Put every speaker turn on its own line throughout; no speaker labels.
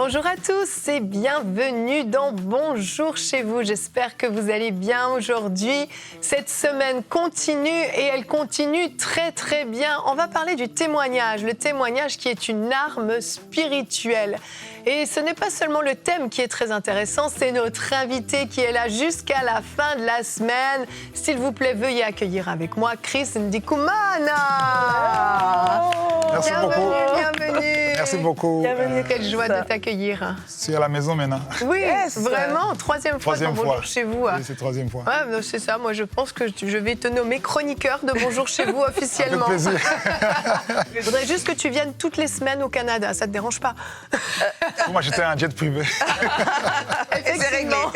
Bonjour à tous et bienvenue dans Bonjour chez vous. J'espère que vous allez bien aujourd'hui. Cette semaine continue et elle continue très très bien. On va parler du témoignage, le témoignage qui est une arme spirituelle. Et ce n'est pas seulement le thème qui est très intéressant, c'est notre invité qui est là jusqu'à la fin de la semaine. S'il vous plaît, veuillez accueillir avec moi Chris Ndikumana.
Merci beaucoup.
Bienvenue.
Merci beaucoup.
Bienvenue, quelle joie de t'accueillir.
C'est à la maison maintenant.
Oui, vraiment, troisième fois dans Bonjour chez vous.
Oui, c'est troisième fois.
Ouais, c'est ça, moi je pense que je vais te nommer chroniqueur de Bonjour chez vous officiellement.
Avec plaisir.
Je voudrais juste que tu viennes toutes les semaines au Canada, ça te dérange pas?
Moi j'étais un jet privé.
Effectivement,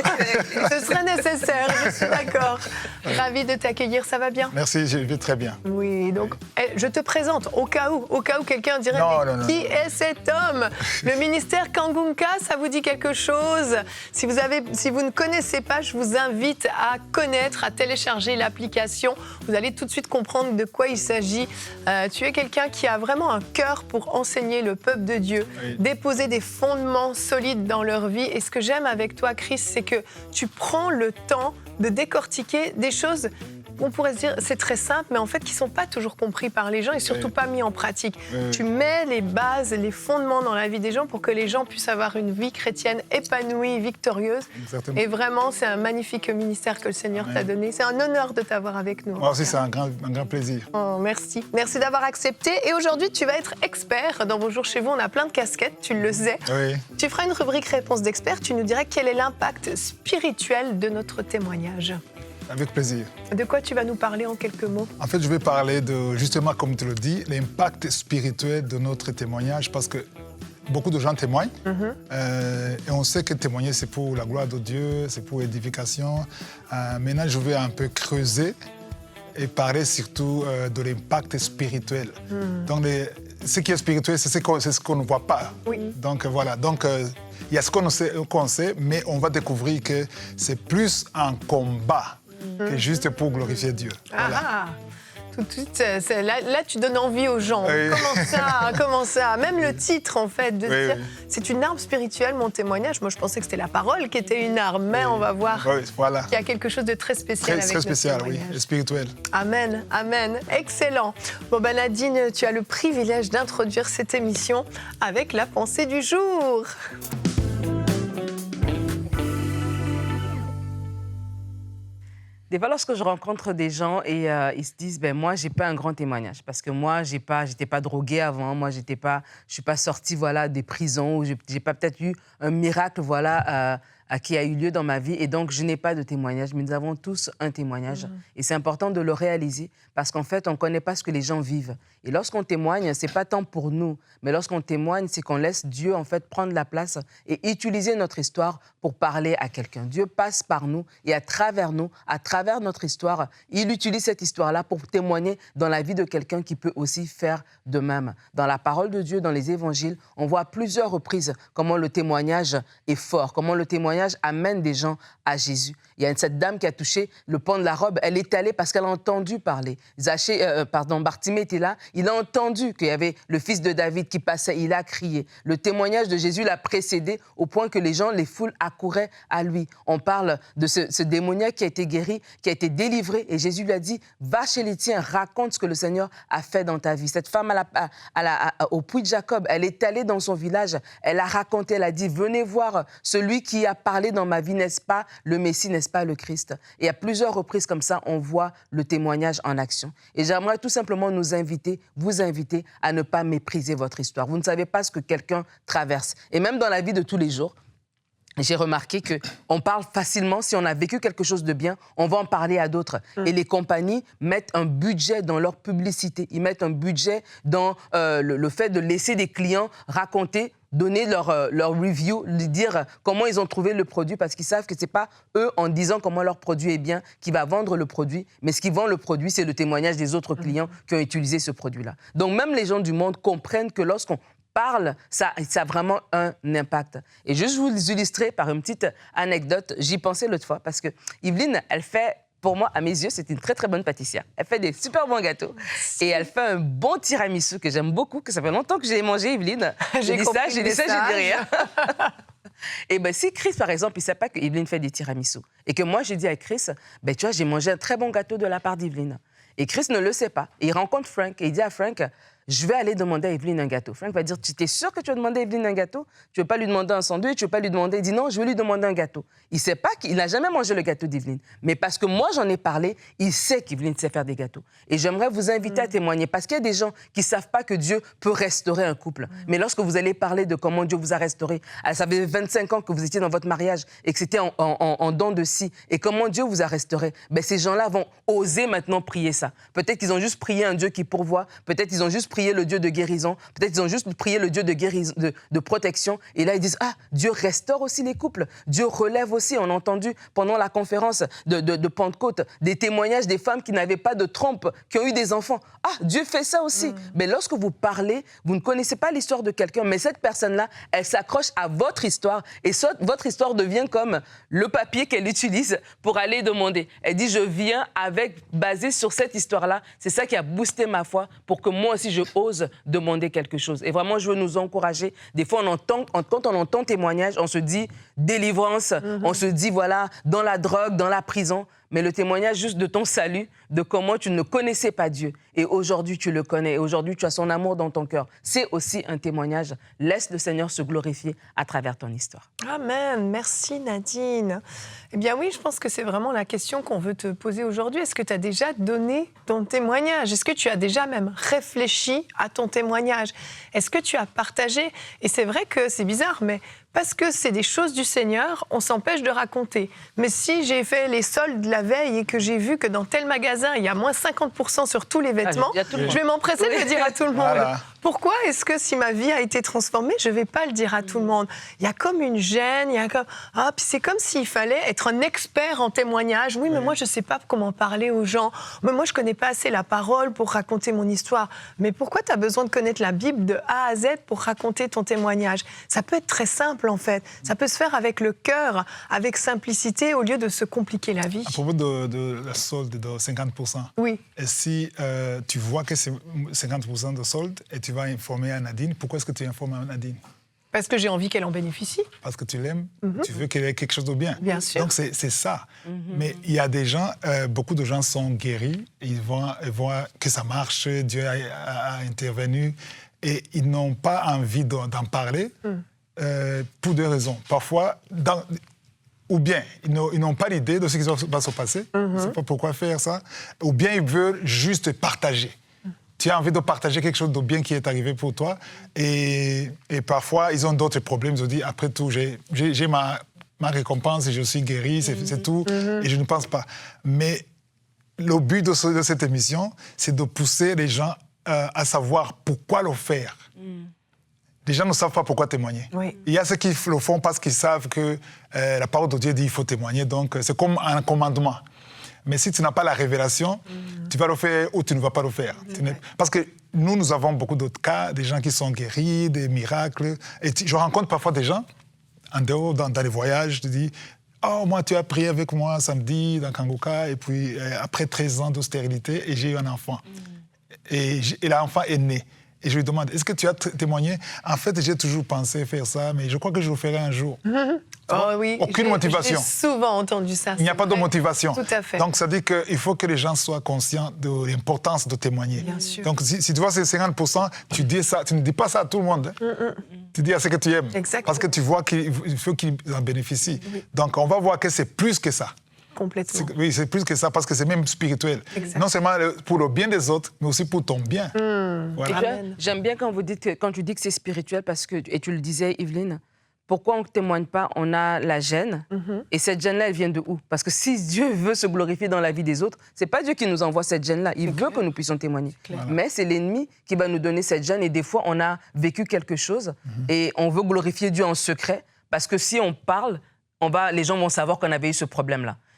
ce serait nécessaire, je suis d'accord. Ravie de t'accueillir, ça va bien?
Merci, je vais très bien.
Oui, donc je te présente au cas où quelqu'un dirait
non.
Qui est cet homme? Le ministère Kangunka, ça vous dit quelque chose? Si vous ne connaissez pas, je vous invite à connaître, à télécharger l'application. Vous allez tout de suite comprendre de quoi il s'agit. Tu es quelqu'un qui a vraiment un cœur pour enseigner le peuple de Dieu,
oui.
Déposer des fondements solides dans leur vie. Et ce que j'aime avec toi, Chris, c'est que tu prends le temps de décortiquer des choses. On pourrait se dire, c'est très simple, mais en fait, qui ne sont pas toujours compris par les gens et surtout pas mis en pratique. Tu mets les bases, les fondements dans la vie des gens pour que les gens puissent avoir une vie chrétienne épanouie, victorieuse.
Exactement.
Et vraiment, c'est un magnifique ministère que le Seigneur t'a donné. C'est un honneur de t'avoir avec nous.
Moi aussi, c'est un grand plaisir.
Oh, merci. Merci d'avoir accepté. Et aujourd'hui, tu vas être expert. Dans Bonjour chez vous, on a plein de casquettes, tu le sais.
Oui.
Tu feras une rubrique réponse d'expert. Tu nous diras quel est l'impact spirituel de notre témoignage.
Avec plaisir.
De quoi tu vas nous parler en quelques mots?
En fait, je vais parler de, justement, comme tu le dis, l'impact spirituel de notre témoignage, parce que beaucoup de gens témoignent, et on sait que témoigner, c'est pour la gloire de Dieu, c'est pour l'édification. Maintenant, je vais un peu creuser et parler surtout de l'impact spirituel. Donc, ce qui est spirituel, c'est ce qu'on ne voit pas.
Oui.
Donc, voilà. Donc, il y a ce qu'on sait, mais on va découvrir que c'est plus un combat que juste pour glorifier Dieu. Voilà.
Ah, tout de suite, là, tu donnes envie aux gens.
Oui.
Comment ça? Même le titre, en fait, de
Oui,
dire,
oui.
c'est une arme spirituelle, mon témoignage. Moi, je pensais que c'était la parole qui était une arme, mais on va voir
Oui, voilà.
qu'il y a quelque chose de très spécial avec
Très spécial,
notre
oui,
témoignage.
et spirituel.
Amen, amen. Excellent. Bon, ben Nadine, tu as le privilège d'introduire cette émission avec la pensée du jour.
Des fois, lorsque je rencontre des gens et ils se disent, moi, j'ai pas un grand témoignage parce que moi, j'étais pas droguée avant, moi, je suis pas sortie, voilà, des prisons, ou j'ai pas peut-être eu un miracle, voilà, qui a eu lieu dans ma vie, et donc je n'ai pas de témoignage. Mais nous avons tous un témoignage, et c'est important de le réaliser parce qu'en fait, on ne connaît pas ce que les gens vivent. Et lorsqu'on témoigne, c'est pas tant pour nous, mais lorsqu'on témoigne, c'est qu'on laisse Dieu en fait prendre la place et utiliser notre histoire pour parler à quelqu'un. Dieu passe par nous et à travers nous, à travers notre histoire, il utilise cette histoire-là pour témoigner dans la vie de quelqu'un qui peut aussi faire de même. Dans la parole de Dieu, dans les évangiles, on voit à plusieurs reprises comment le témoignage est fort, comment le témoignage amène des gens à Jésus. Il y a cette dame qui a touché le pan de la robe, elle est allée parce qu'elle a entendu parler. Bartimée était là, il a entendu qu'il y avait le fils de David qui passait, il a crié. Le témoignage de Jésus l'a précédé au point que les foules accouraient à lui. On parle de ce démoniaque qui a été guéri, qui a été délivré, et Jésus lui a dit « Va chez les tiens, raconte ce que le Seigneur a fait dans ta vie ». Cette femme au puits de Jacob, elle est allée dans son village, elle a raconté, elle a dit « Venez voir celui qui a parlé dans ma vie, n'est-ce pas le Messie, n'est-ce pas le Christ ?» Et à plusieurs reprises comme ça, on voit le témoignage en action. Et j'aimerais tout simplement vous inviter à ne pas mépriser votre histoire. Vous ne savez pas ce que quelqu'un traverse. Et même dans la vie de tous les jours, j'ai remarqué qu'on parle facilement, si on a vécu quelque chose de bien, on va en parler à d'autres. Et les compagnies mettent un budget dans leur publicité. Ils mettent un budget dans le fait de laisser des clients raconter, donner leur review, dire comment ils ont trouvé le produit, parce qu'ils savent que ce n'est pas eux, en disant comment leur produit est bien, qui va vendre le produit, mais ce qui vend le produit, c'est le témoignage des autres clients qui ont utilisé ce produit-là. Donc même les gens du monde comprennent que lorsqu'on parle, ça a vraiment un impact. Et juste vous illustrer par une petite anecdote, j'y pensais l'autre fois, parce que Yveline, elle fait pour moi, à mes yeux, c'est une très, très bonne pâtissière. Elle fait des super bons gâteaux. Et elle fait un bon tiramisu que j'aime beaucoup, que ça fait longtemps que j'ai mangé, Evelyne. J'ai dit ça, j'ai dit rien. Et ben, si Chris, par exemple, il ne sait pas que Evelyne fait des tiramisu, et que moi, j'ai dit à Chris, ben, tu vois, j'ai mangé un très bon gâteau de la part d'Evelyne. Et Chris ne le sait pas. Et il rencontre Frank, et il dit à Frank, je vais aller demander à Evelyne un gâteau. Frank va dire, tu es sûr que tu vas demander à Evelyne un gâteau? Tu ne veux pas lui demander un sandwich? Tu ne veux pas lui demander? Il dit, non, je vais lui demander un gâteau. Il ne sait pas qu'il n'a jamais mangé le gâteau d'Evelyne. Mais parce que moi, j'en ai parlé, il sait qu'Evelyne sait faire des gâteaux. Et j'aimerais vous inviter à témoigner. Parce qu'il y a des gens qui ne savent pas que Dieu peut restaurer un couple. Mais lorsque vous allez parler de comment Dieu vous a restauré, ça fait 25 ans que vous étiez dans votre mariage et que c'était en dents de scie, et comment Dieu vous a restauré, ben, ces gens-là vont oser maintenant prier ça. Peut-être qu'ils ont juste prié un Dieu qui pourvoit. Peut-être qu'ils ont juste prié le Dieu de guérison. Peut-être qu'ils ont juste prié le Dieu de guérison, de protection. Et là, ils disent, ah, Dieu restaure aussi les couples. Dieu relève aussi. On a entendu pendant la conférence de Pentecôte des témoignages des femmes qui n'avaient pas de trompe, qui ont eu des enfants. Ah, Dieu fait ça aussi. Mais lorsque vous parlez, vous ne connaissez pas l'histoire de quelqu'un, mais cette personne-là, elle s'accroche à votre histoire. Et votre histoire devient comme le papier qu'elle utilise pour aller demander. Elle dit, je viens basé sur cette histoire-là. C'est ça qui a boosté ma foi pour que moi aussi, je ose demander quelque chose. Et vraiment, je veux nous encourager. Des fois, quand on entend témoignage, on se dit délivrance, on se dit, voilà, dans la drogue, dans la prison. Mais le témoignage juste de ton salut, de comment tu ne connaissais pas Dieu. Et aujourd'hui, tu le connais. Et aujourd'hui, tu as son amour dans ton cœur. C'est aussi un témoignage. Laisse le Seigneur se glorifier à travers ton histoire.
Amen. Merci Nadine. Eh bien oui, je pense que c'est vraiment la question qu'on veut te poser aujourd'hui. Est-ce que tu as déjà donné ton témoignage? Est-ce que tu as déjà même réfléchi à ton témoignage? Est-ce que tu as partagé? Et c'est vrai que c'est bizarre, mais parce que c'est des choses du Seigneur, on s'empêche de raconter. Mais si j'ai fait les soldes la veille et que j'ai vu que dans tel magasin, il y a moins 50% sur tous les vêtements, je vais m'empresser de le dire à tout le monde. Voilà. Pourquoi est-ce que si ma vie a été transformée, je ne vais pas le dire à tout le monde? Il y a comme une gêne, puis c'est comme s'il fallait être un expert en témoignage. Oui, mais moi, je ne sais pas comment parler aux gens. Mais moi, je ne connais pas assez la parole pour raconter mon histoire. Mais pourquoi tu as besoin de connaître la Bible de A à Z pour raconter ton témoignage? Ça peut être très simple, en fait. Ça peut se faire avec le cœur, avec simplicité, au lieu de se compliquer la vie.
À propos de la solde de 50%,
oui.
Et si tu vois que c'est 50% de solde et tu vas informer à Nadine, pourquoi est-ce que tu informes à Nadine?
Parce que j'ai envie qu'elle en bénéficie.
Parce que tu l'aimes, tu veux qu'elle ait quelque chose de bien.
Bien sûr.
Donc c'est ça. Mais il y a des gens, beaucoup de gens sont guéris, ils voient que ça marche, Dieu a intervenu, et ils n'ont pas envie d'en parler pour deux raisons. Parfois, ou bien ils n'ont pas l'idée de ce qui va se passer, ils ne savent pas pourquoi faire ça, ou bien ils veulent juste partager. Tu as envie de partager quelque chose de bien qui est arrivé pour toi, et parfois ils ont d'autres problèmes. Ils ont dit, après tout, j'ai ma récompense et je suis guéri, c'est tout, et je ne pense pas. Mais le but de cette émission, c'est de pousser les gens à savoir pourquoi le faire. Les gens ne savent pas pourquoi témoigner. Oui. Il y a ceux qui le font parce qu'ils savent que la parole de Dieu dit qu'il faut témoigner, donc c'est comme un commandement. Mais si tu n'as pas la révélation, tu vas le faire ou tu ne vas pas le faire. Parce que nous avons beaucoup d'autres cas, des gens qui sont guéris, des miracles. Et je rencontre parfois des gens, en dehors, dans les voyages, je dis, oh, moi, tu as prié avec moi samedi dans Kangoka, et puis après 13 ans de stérilité, et j'ai eu un enfant. Et l'enfant est né. Et je lui demande, est-ce que tu as témoigné? En fait, j'ai toujours pensé faire ça, mais je crois que je le ferai un jour.
Oh oui,
aucune motivation.
J'ai souvent entendu ça.
Il n'y a pas de motivation.
Tout à fait.
Donc, ça dit qu'il faut que les gens soient conscients de l'importance de témoigner.
Bien sûr.
Donc, si tu vois ces 50%, tu ne dis pas ça à tout le monde. Tu dis à ceux que tu aimes.
Exactement.
Parce que tu vois qu'il faut qu'ils en bénéficient. Donc, on va voir que c'est plus que ça.
Complètement.
Oui, c'est plus que ça, parce que c'est même spirituel. Exactement. Non seulement pour le bien des autres, mais aussi pour ton bien.
Voilà. J'aime bien quand tu dis que c'est spirituel, parce que, et tu le disais, Evelyne, pourquoi on ne témoigne pas? On a la gêne, et cette gêne-là, elle vient de où? Parce que si Dieu veut se glorifier dans la vie des autres, ce n'est pas Dieu qui nous envoie cette gêne-là. Il veut que nous puissions témoigner. Voilà. Mais c'est l'ennemi qui va nous donner cette gêne, et des fois, on a vécu quelque chose, et on veut glorifier Dieu en secret, parce que si on parle, les gens vont savoir qu'on avait eu ce problème-là.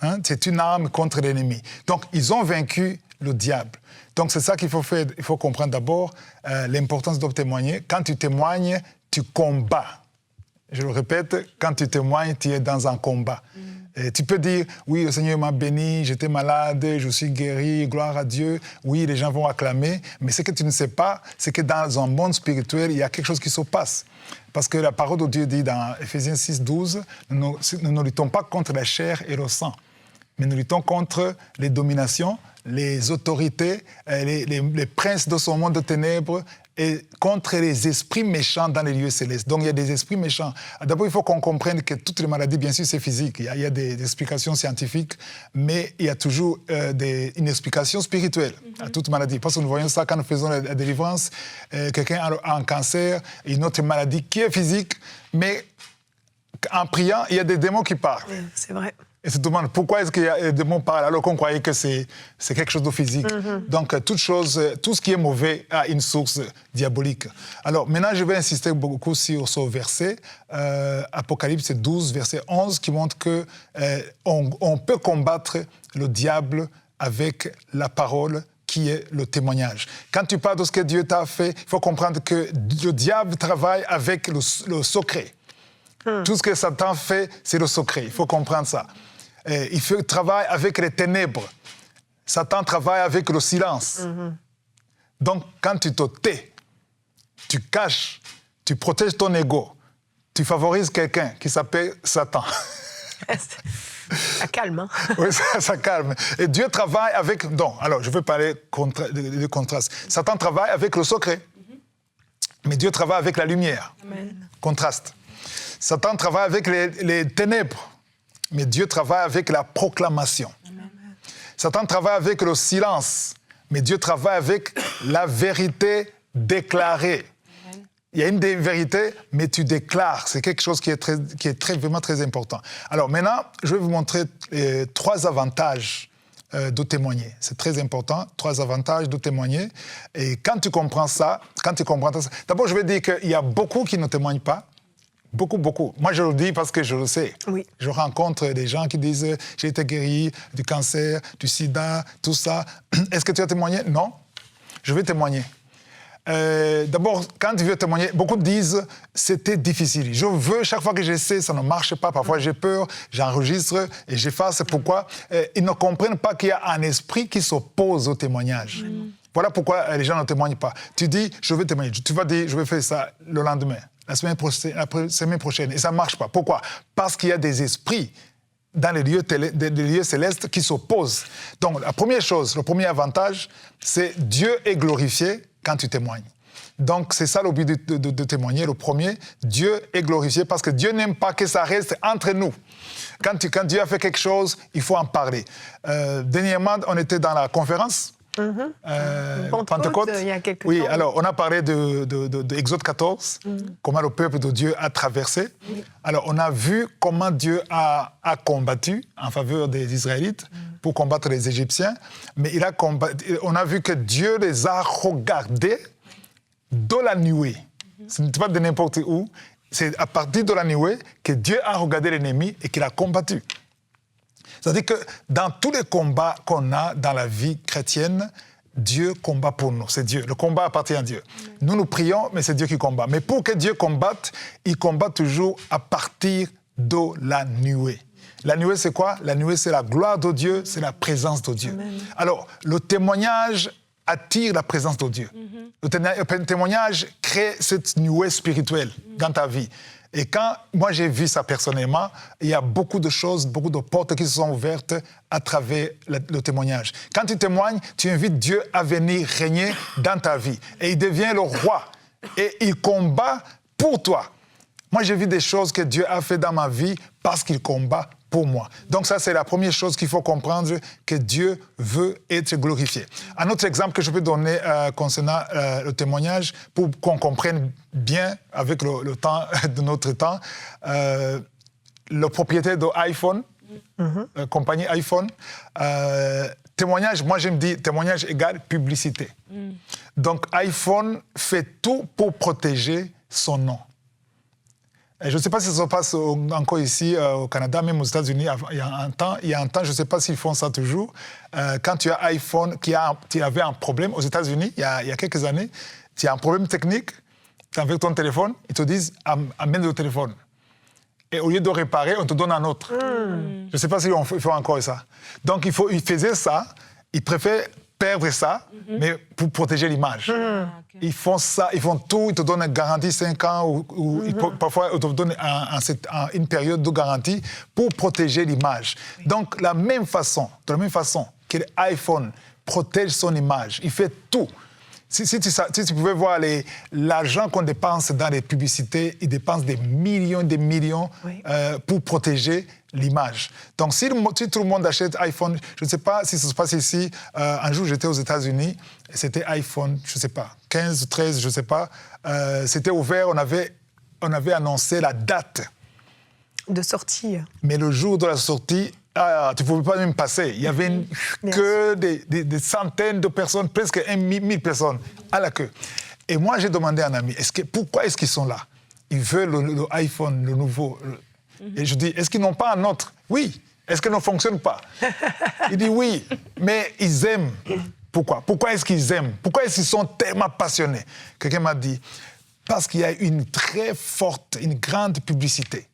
Hein? C'est une arme contre l'ennemi. Donc, ils ont vaincu le diable. Donc, c'est ça qu'il faut faire. Il faut comprendre d'abord l'importance de témoigner. Quand tu témoignes, tu combats. Je le répète, quand tu témoignes, tu es dans un combat. Et tu peux dire, oui, le Seigneur m'a béni, j'étais malade, je suis guéri, gloire à Dieu. Oui, les gens vont acclamer. Mais ce que tu ne sais pas, c'est que dans un monde spirituel, il y a quelque chose qui se passe. Parce que la parole de Dieu dit dans Éphésiens 6, 12, nous ne luttons pas contre la chair et le sang, mais nous luttons contre les dominations, les autorités, les princes de ce monde de ténèbres et contre les esprits méchants dans les lieux célestes. Donc il y a des esprits méchants. D'abord, il faut qu'on comprenne que toutes les maladies, bien sûr, c'est physique. Il y a des explications scientifiques, mais il y a toujours une explication spirituelle à toute maladie. Parce que nous voyons ça quand nous faisons la délivrance. Quelqu'un a un cancer, une autre maladie qui est physique, mais en priant, il y a des démons qui parlent.
Oui, c'est vrai.
Et se demande pourquoi est-ce qu'il y a des démons parlent alors qu'on croyait que c'est quelque chose de physique. Donc, tout ce qui est mauvais a une source diabolique. Alors, maintenant, je vais insister beaucoup sur ce verset, Apocalypse 12, verset 11, qui montre qu'on peut combattre le diable avec la parole qui est le témoignage. Quand tu parles de ce que Dieu t'a fait, il faut comprendre que le diable travaille avec le secret. Tout ce que Satan fait, c'est le secret. Il faut comprendre ça. Il travaille avec les ténèbres. Satan travaille avec le silence. Donc, quand tu te tais, tu caches, tu protèges ton ego, tu favorises quelqu'un qui s'appelle Satan.
Ça calme, hein?
Oui, ça calme. Et Dieu travaille avec... Donc, alors, je veux parler de contraste. Satan travaille avec le secret, mais Dieu travaille avec la lumière.
Amen.
Contraste. Satan travaille avec les ténèbres, mais Dieu travaille avec la proclamation. Amen. Satan travaille avec le silence, mais Dieu travaille avec la vérité déclarée. Amen. Il y a une des vérités, mais tu déclares. C'est quelque chose qui est vraiment très important. Alors maintenant, je vais vous montrer 3 avantages de témoigner. C'est très important, 3 avantages de témoigner. Et quand tu comprends ça, d'abord je vais dire qu'il y a beaucoup qui ne témoignent pas. Beaucoup, beaucoup. Moi, je le dis parce que je le sais.
Oui.
Je rencontre des gens qui disent « j'ai été guéri du cancer, du sida, tout ça. Est-ce que tu as témoigné ?» Non, je vais témoigner. D'abord, quand tu veux témoigner, beaucoup disent « c'était difficile. Je veux, chaque fois que j'essaie, ça ne marche pas. Parfois, j'ai peur, j'enregistre et j'efface. Pourquoi ? Ils ne comprennent pas qu'il y a un esprit qui s'oppose au témoignage. Voilà pourquoi les gens ne témoignent pas. Tu dis « je vais témoigner ». Tu vas dire « je vais faire ça le lendemain ». La semaine prochaine, et ça ne marche pas. Pourquoi ? Parce qu'il y a des esprits dans les lieux célestes qui s'opposent. Donc, la première chose, le premier avantage, c'est Dieu est glorifié quand tu témoignes. Donc, c'est ça le but de témoigner. Le premier, Dieu est glorifié parce que Dieu n'aime pas que ça reste entre nous. Quand Dieu a fait quelque chose, il faut en parler. Dernièrement, on était dans la conférence.
Pentecôte, il y a quelques temps.
Oui, alors on a parlé de Exode 14, comment le peuple de Dieu a traversé. Alors on a vu comment Dieu a combattu en faveur des Israélites pour combattre les Égyptiens, mais on a vu que Dieu les a regardés de la nuée. Ce n'est pas de n'importe où, c'est à partir de la nuée que Dieu a regardé l'ennemi et qu'il a combattu. C'est-à-dire que dans tous les combats qu'on a dans la vie chrétienne, Dieu combat pour nous. C'est Dieu. Le combat appartient à Dieu. Nous, nous prions, mais c'est Dieu qui combat. Mais pour que Dieu combatte, il combat toujours à partir de la nuée. La nuée, c'est quoi ? La nuée, c'est la gloire de Dieu, c'est la présence de Dieu. Amen. Alors, le témoignage attire la présence de Dieu. Le témoignage crée cette nuée spirituelle dans ta vie. Et quand moi j'ai vu ça personnellement, il y a beaucoup de choses, beaucoup de portes qui se sont ouvertes à travers le témoignage. Quand tu témoignes, tu invites Dieu à venir régner dans ta vie. Et il devient le roi. Et il combat pour toi. Moi j'ai vu des choses que Dieu a fait dans ma vie parce qu'il combat pour moi. Donc ça, c'est la première chose qu'il faut comprendre, que Dieu veut être glorifié. Un autre exemple que je peux donner concernant le témoignage, pour qu'on comprenne bien avec le temps de notre temps, le propriétaire de iPhone, compagnie iPhone, témoignage, moi je me dis, témoignage égale publicité. Donc iPhone fait tout pour protéger son nom. Et je ne sais pas si ça se passe encore ici au Canada, même aux États-Unis. Il y a un temps, je ne sais pas s'ils font ça toujours. Quand tu as iPhone, tu avais un problème aux États-Unis, il y a quelques années, tu as un problème technique, tu es avec ton téléphone, ils te disent amène le téléphone. Et au lieu de réparer, on te donne un autre. Je ne sais pas s'ils font encore ça. Donc ils faisaient ça, ils préfèrent perdre ça, mais pour protéger l'image. Okay. Ils font ça, ils font tout, ils te donnent une garantie 5 ans, ou parfois ils te donnent une période de garantie pour protéger l'image. Oui. Donc, de la même façon que l'iPhone protège son image, il fait tout. Si tu pouvais voir l'argent qu'on dépense dans les publicités, ils dépensent des millions oui. Pour protéger l'image. Donc, si tout le monde achète iPhone, je ne sais pas si ça se passe ici. Un jour, j'étais aux États-Unis, c'était iPhone, je ne sais pas, 15, 13, je ne sais pas. C'était ouvert, on avait annoncé la date
de sortie.
Mais le jour de la sortie, tu ne pouvais pas même passer. Il y avait que des centaines de personnes, presque 1000 personnes à la queue. Et moi, j'ai demandé à un ami, pourquoi est-ce qu'ils sont là? Ils veulent le iPhone, le nouveau. Et je dis, est-ce qu'ils n'ont pas un autre? Oui. Est-ce qu'il ne fonctionne pas? Il dit oui, mais ils aiment. Pourquoi? Pourquoi est-ce qu'ils aiment? Pourquoi est-ce qu'ils sont tellement passionnés? Quelqu'un m'a dit, parce qu'il y a une grande publicité.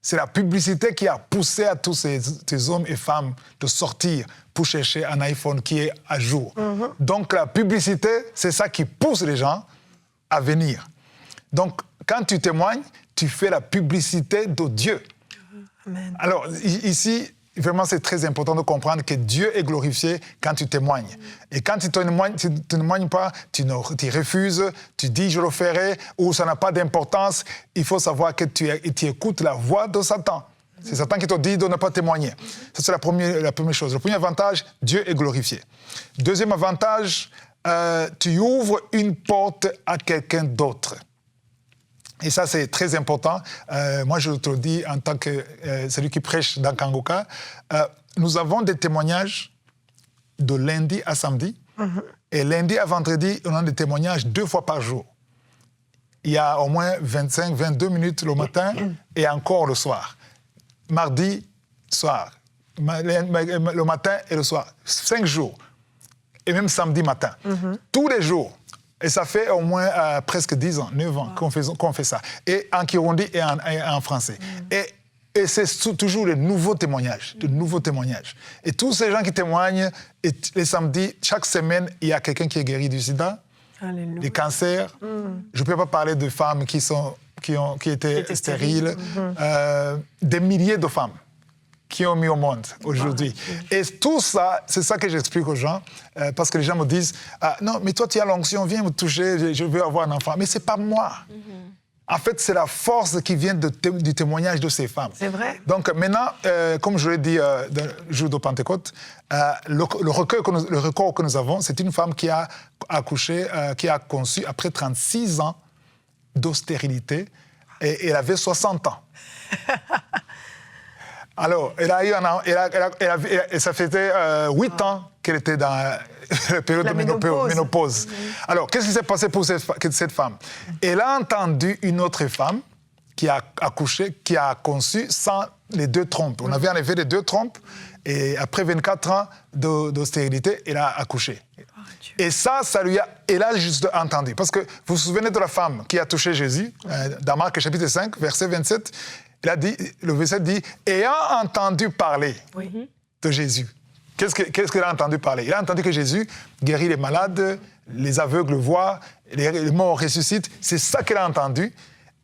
C'est la publicité qui a poussé à tous ces hommes et femmes de sortir pour chercher un iPhone qui est à jour. Donc la publicité, c'est ça qui pousse les gens à venir. Donc quand tu témoignes, tu fais la publicité de Dieu.
Amen.
Alors ici, vraiment c'est très important de comprendre que Dieu est glorifié quand tu témoignes. Et quand tu ne témoignes pas, tu refuses, tu dis je le ferai, ou ça n'a pas d'importance, il faut savoir que tu écoutes la voix de Satan. C'est Satan qui te dit de ne pas témoigner. Ça, c'est la première chose. Le premier avantage, Dieu est glorifié. Deuxième avantage, tu ouvres une porte à quelqu'un d'autre. Et ça, c'est très important. Moi, je te le dis en tant que celui qui prêche dans Kangoka. Nous avons des témoignages de lundi à samedi. Et lundi à vendredi, on a des témoignages 2 fois par jour. Il y a au moins 25, 22 minutes le matin et encore le soir. Mardi, soir. Le matin et le soir. 5 jours. Et même samedi matin. Tous les jours. Et ça fait au moins presque 10 ans, 9 ans qu'on fait ça. Et en Kirundi et en français. Et c'est toujours de nouveaux témoignages. Et tous ces gens qui témoignent, et les samedis, chaque semaine, il y a quelqu'un qui est guéri du sida, des cancers. Je ne peux pas parler de femmes qui étaient stériles. Des milliers de femmes qui ont mis au monde aujourd'hui. Et tout ça, c'est ça que j'explique aux gens, parce que les gens me disent « Non, mais toi, tu as l'onction, viens me toucher, je veux avoir un enfant. » Mais ce n'est pas moi. En fait, c'est la force qui vient du témoignage de ces femmes.
C'est vrai.
Donc maintenant, comme je l'ai dit le jour de Pentecôte, le record que nous avons, c'est une femme qui a accouché, qui a conçu après 36 ans d'austérité, et elle avait 60 ans. Alors, et ça faisait 8 ans qu'elle était dans la période de ménopause. Alors, qu'est-ce qui s'est passé pour cette femme? Elle a entendu une autre femme qui a accouché, qui a conçu sans les 2 trompes. On avait enlevé les 2 trompes, et après 24 ans d'austérité, elle a accouché. Et ça elle a juste entendu. Parce que vous vous souvenez de la femme qui a touché Jésus, dans Marc chapitre 5, verset 27, le verset dit « Ayant entendu parler de Jésus ». Qu'est-ce qu'il a entendu parler? Il a entendu que Jésus guérit les malades, les aveugles voient, les morts ressuscitent. C'est ça qu'il a entendu.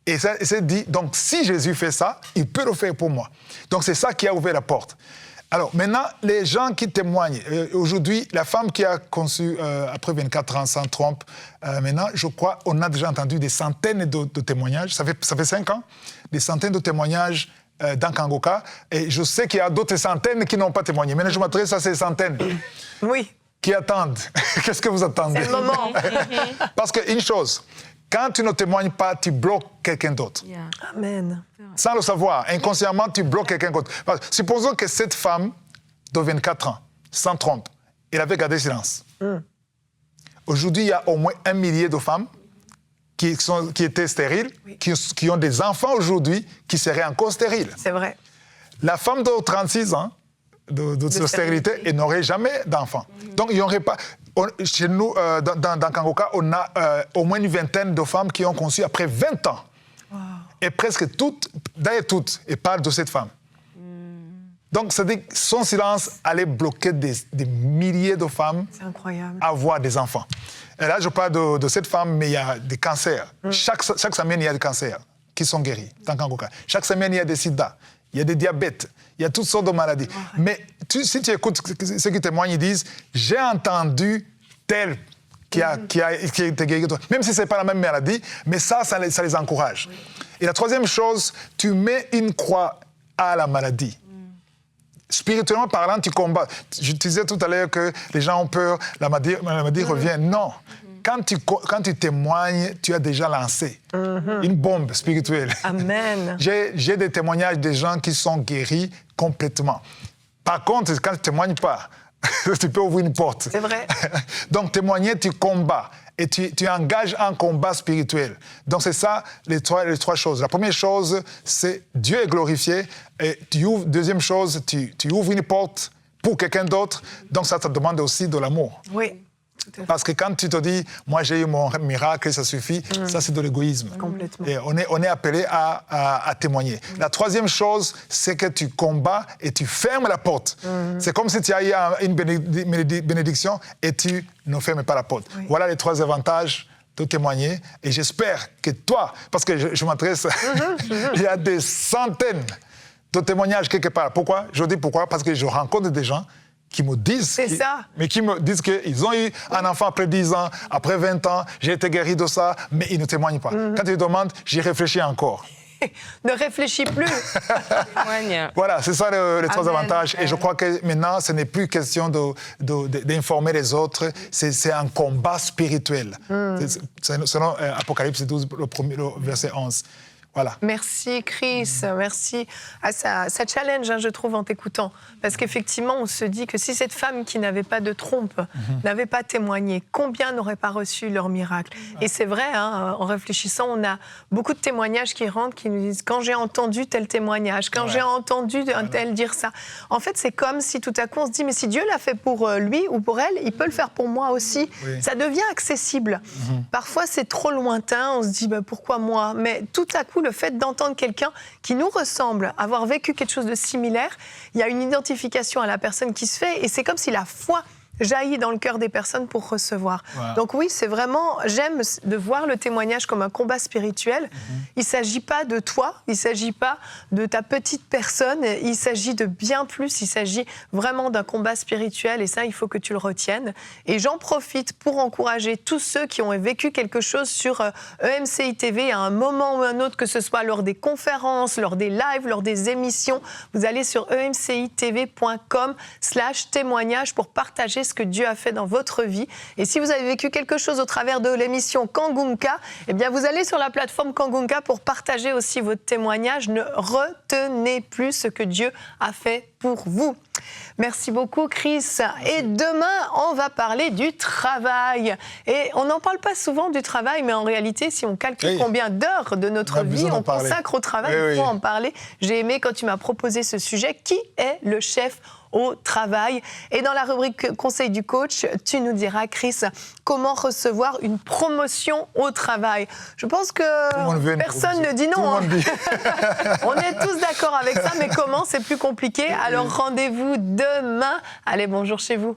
Et il s'est dit, donc si Jésus fait ça, il peut le faire pour moi. Donc c'est ça qui a ouvert la porte. Alors maintenant, les gens qui témoignent, aujourd'hui, la femme qui a conçu après 24 ans sans trompe, maintenant, je crois, on a déjà entendu des centaines de témoignages, ça fait 5 ans, des centaines de témoignages dans Kangoka, et je sais qu'il y a d'autres centaines qui n'ont pas témoigné. Maintenant, je m'adresse à ces centaines.
Oui.
Qui attendent. Qu'est-ce que vous attendez?
C'est le moment.
Parce qu'une chose, quand tu ne témoignes pas, tu bloques quelqu'un d'autre.
Amen.
Sans le savoir, inconsciemment, tu bloques quelqu'un d'autre. Supposons que cette femme de 24 ans, sans trompe, elle avait gardé silence. Aujourd'hui, il y a au moins 1 millier de femmes qui étaient stériles, qui ont des enfants aujourd'hui, qui seraient encore stériles.
C'est vrai.
La femme de 36 ans de stérilité, elle n'aurait jamais d'enfants. Donc, il n'y aurait pas... Chez nous, dans Kangoka, on a au moins une vingtaine de femmes qui ont conçu après 20 ans. Wow. Et presque toutes, d'ailleurs toutes, et parlent de cette femme. Donc, c'est-à-dire que son silence allait bloquer des milliers de femmes à avoir des enfants. Et là, je parle de cette femme, mais il y a des cancers. Chaque semaine, il y a des cancers qui sont guéris dans Kangoka. Chaque semaine, il y a des sida, il y a des diabètes, il y a toutes sortes de maladies. Mais si tu écoutes ceux qui témoignent, ils disent « J'ai entendu tel qui a été guéri. » Même si ce n'est pas la même maladie, mais ça les encourage. Et la troisième chose, tu mets une croix à la maladie. Spirituellement parlant, tu combats. Je disais tout à l'heure que les gens ont peur, la maladie revient. Non. Quand tu témoignes, tu as déjà lancé une bombe spirituelle.
Amen.
J'ai des témoignages des gens qui sont guéris complètement. Par contre, quand tu ne témoignes pas, tu peux ouvrir une porte.
C'est vrai.
Donc, témoigner, tu combats. Et tu engages un combat spirituel. Donc, c'est ça, les trois choses. La première chose, c'est Dieu est glorifié. Et deuxième chose, tu ouvres une porte pour quelqu'un d'autre. Donc, ça te demande aussi de l'amour.
Oui.
Parce que quand tu te dis, moi j'ai eu mon miracle, ça suffit, ça c'est de l'égoïsme.
Complètement.
Et on est appelé à témoigner. La troisième chose, c'est que tu combats et tu fermes la porte. C'est comme si tu as eu une bénédiction et tu ne fermes pas la porte. Oui. Voilà les trois avantages de témoigner. Et j'espère que toi, parce que je m'adresse, il y a des centaines de témoignages quelque part. Pourquoi? Je dis pourquoi? Parce que je rencontre des gens qui me disent, qui me disent qu'ils ont eu un enfant après 10 ans, après 20 ans, j'ai été guéri de ça, mais ils ne témoignent pas. Quand ils demandent, j'y réfléchis encore.
Ne réfléchis plus.
Voilà, c'est ça les trois avantages. Et je crois que maintenant, ce n'est plus question d'informer les autres, c'est un combat spirituel. Selon Apocalypse 12, le verset 11. Voilà.
Merci Chris, merci. Ah, ça challenge, je trouve, en t'écoutant. Parce qu'effectivement, on se dit que si cette femme qui n'avait pas de trompe n'avait pas témoigné, combien n'auraient pas reçu leur miracle? Et c'est vrai, en réfléchissant, on a beaucoup de témoignages qui rentrent, qui nous disent « quand j'ai entendu tel témoignage, quand j'ai entendu un tel dire ça ». En fait, c'est comme si tout à coup on se dit « mais si Dieu l'a fait pour lui ou pour elle, il peut le faire pour moi aussi ». Ça devient accessible. Parfois, c'est trop lointain, on se dit « pourquoi moi ?» Mais tout à coup, le fait d'entendre quelqu'un qui nous ressemble, avoir vécu quelque chose de similaire, il y a une identification à la personne qui se fait et c'est comme si la foi jaillit dans le cœur des personnes pour recevoir. Voilà. Donc oui, c'est vraiment, j'aime de voir le témoignage comme un combat spirituel. Il ne s'agit pas de toi, il ne s'agit pas de ta petite personne, il s'agit de bien plus, il s'agit vraiment d'un combat spirituel et ça, il faut que tu le retiennes. Et j'en profite pour encourager tous ceux qui ont vécu quelque chose sur EMCI TV à un moment ou un autre, que ce soit lors des conférences, lors des lives, lors des émissions. Vous allez sur emcitv.com/témoignage pour partager ce que Dieu a fait dans votre vie. Et si vous avez vécu quelque chose au travers de l'émission Kangunka, eh bien vous allez sur la plateforme Kangunka pour partager aussi votre témoignage. Ne retenez plus ce que Dieu a fait pour vous. Merci beaucoup Chris. Et demain, on va parler du travail. Et on n'en parle pas souvent du travail, mais en réalité, si on calcule combien d'heures de notre vie on consacre au travail, il faut en parler. J'ai aimé quand tu m'as proposé ce sujet. Qui est le chef au travail? Et dans la rubrique Conseil du coach, tu nous diras, Chris, comment recevoir une promotion au travail. Je pense que personne ne dit non. On est tous d'accord avec ça, mais comment? C'est plus compliqué. Alors rendez-vous demain. Allez, bonjour chez vous.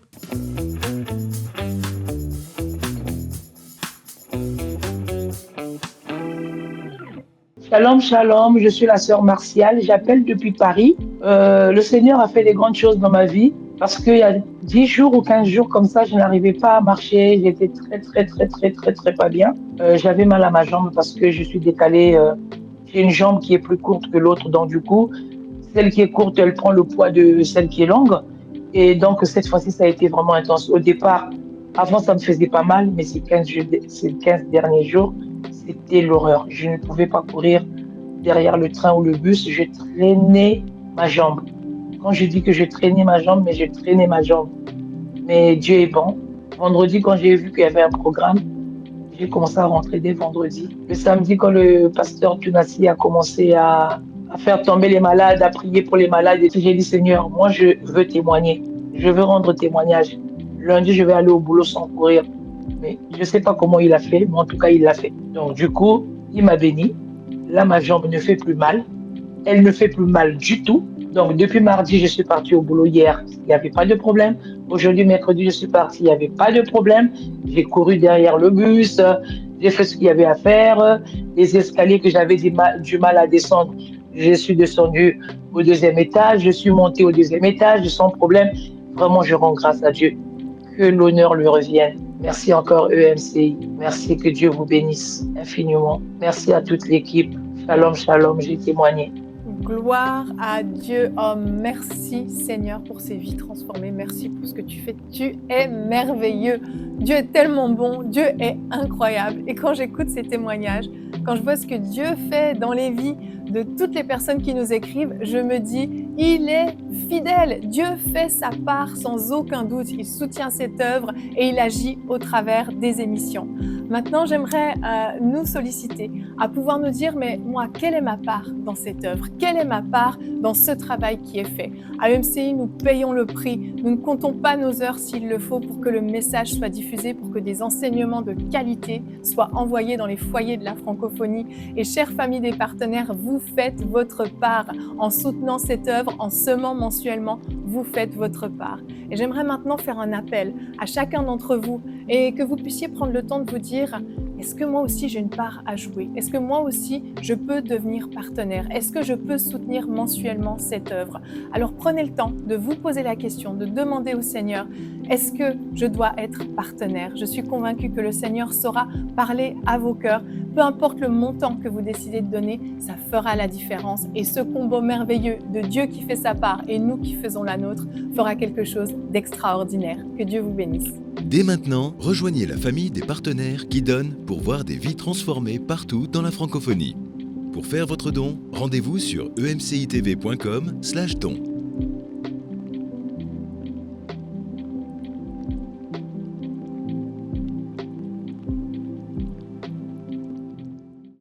Shalom, shalom, je suis la sœur Martial, j'appelle depuis Paris. Le Seigneur a fait des grandes choses dans ma vie parce qu'il y a 10 jours ou 15 jours comme ça, je n'arrivais pas à marcher, j'étais très pas bien. J'avais mal à ma jambe parce que je suis décalée, j'ai une jambe qui est plus courte que l'autre, donc du coup, celle qui est courte, elle prend le poids de celle qui est longue. Et donc cette fois-ci, ça a été vraiment intense. Au départ, avant ça me faisait pas mal, mais ces 15 derniers jours, c'était l'horreur. Je ne pouvais pas courir derrière le train ou le bus. Je traînais ma jambe. Quand je dis que je traînais ma jambe, mais je traînais ma jambe. Mais Dieu est bon. Vendredi, quand j'ai vu qu'il y avait un programme, J'ai commencé à rentrer dès vendredi. Le samedi, quand le pasteur Tunassi a commencé à faire tomber les malades, à prier pour les malades, et j'ai dit, Seigneur, moi, je veux témoigner. Je veux rendre témoignage. Lundi, je vais aller au boulot sans courir. Mais je ne sais pas comment il a fait, mais en tout cas, il l'a fait. Donc, du coup, il m'a béni. Là, ma jambe ne fait plus mal. Elle ne fait plus mal du tout. Donc, depuis mardi, je suis partie au boulot hier. Il n'y avait pas de problème. Aujourd'hui, mercredi, je suis partie. Il n'y avait pas de problème. J'ai couru derrière le bus. J'ai fait ce qu'il y avait à faire. Les escaliers que j'avais du mal à descendre, je suis descendue au 2e étage. Je suis montée au 2e étage sans problème. Vraiment, je rends grâce à Dieu. Que l'honneur lui revienne. Merci encore EMCI. Merci, que Dieu vous bénisse infiniment. Merci à toute l'équipe. Shalom, shalom, j'ai témoigné.
Gloire à Dieu. Oh, merci Seigneur pour ces vies transformées. Merci pour ce que tu fais. Tu es merveilleux. Dieu est tellement bon. Dieu est incroyable. Et quand j'écoute ces témoignages, quand je vois ce que Dieu fait dans les vies de toutes les personnes qui nous écrivent, je me dis, il est fidèle. Dieu fait sa part sans aucun doute. Il soutient cette œuvre et il agit au travers des émissions. Maintenant, j'aimerais nous solliciter à pouvoir nous dire, mais moi, quelle est ma part dans cette œuvre? Quelle est ma part dans ce travail qui est fait? À EMCI, nous payons le prix. Nous ne comptons pas nos heures s'il le faut pour que le message soit diffusé, pour que des enseignements de qualité soient envoyés dans les foyers de la francophonie. Et chères familles des partenaires, vous faites votre part en soutenant cette œuvre, en semant mensuellement, vous faites votre part. Et j'aimerais maintenant faire un appel à chacun d'entre vous et que vous puissiez prendre le temps de vous dire, est-ce que moi aussi j'ai une part à jouer? Est-ce que moi aussi je peux devenir partenaire? Est-ce que je peux soutenir mensuellement cette œuvre? Alors prenez le temps de vous poser la question, de demander au Seigneur, est-ce que je dois être partenaire? Je suis convaincue que le Seigneur saura parler à vos cœurs. Peu importe le montant que vous décidez de donner, ça fera la différence. Et ce combo merveilleux de Dieu qui fait sa part et nous qui faisons la nôtre fera quelque chose d'extraordinaire. Que Dieu vous bénisse.
Dès maintenant, rejoignez la famille des partenaires qui donnent pour voir des vies transformées partout dans la francophonie. Pour faire votre don, rendez-vous sur emcitv.com/don.